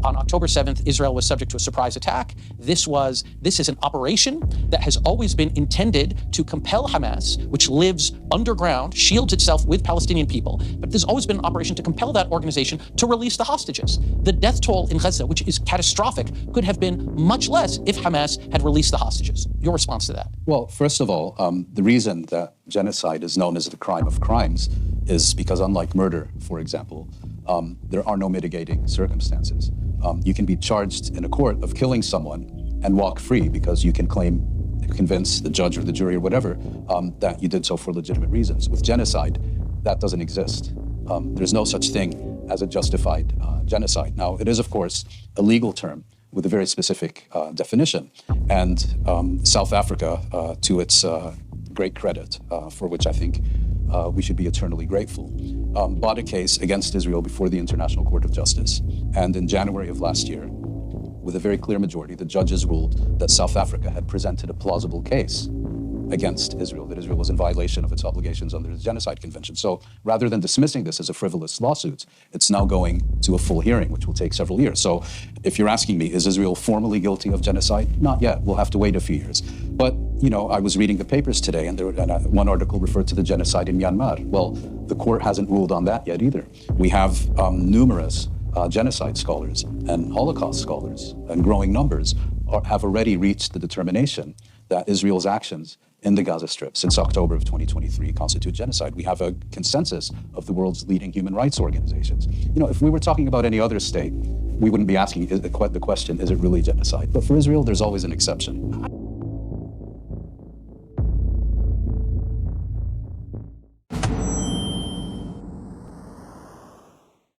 On October 7th, Israel was subject to a surprise attack. This is an operation that has always been intended to compel Hamas, which lives underground, shields itself with Palestinian people, but there's always been an operation to compel that organization to release the hostages. The death toll in Gaza, which is catastrophic, could have been much less if Hamas had released the hostages. Your response to that? Well, first of all, the reason that genocide is known as the crime of crimes is because, unlike murder, for example, there are no mitigating circumstances. You can be charged in a court of killing someone and walk free because you can convince the judge or the jury or whatever that you did so for legitimate reasons. With genocide, that doesn't exist. There's no such thing as a justified genocide. Now, it is, of course, a legal term with a very specific definition. And South Africa, to its great credit, for which I think we should be eternally grateful, bought a case against Israel before the International Court of Justice. And in January of last year, with a very clear majority, the judges ruled that South Africa had presented a plausible case against Israel, that Israel was in violation of its obligations under the Genocide Convention. So rather than dismissing this as a frivolous lawsuit, it's now going to a full hearing, which will take several years. So if you're asking me, is Israel formally guilty of genocide? Not yet. We'll have to wait a few years. But, you know, I was reading the papers today, and one article referred to the genocide in Myanmar. Well, the court hasn't ruled on that yet either. We have numerous genocide scholars and Holocaust scholars, and growing numbers, have already reached the determination that Israel's actions in the Gaza Strip since October of 2023 constitute genocide. We have a consensus of the world's leading human rights organizations. You know, if we were talking about any other state, we wouldn't be asking the question, is it really genocide? But for Israel, there's always an exception.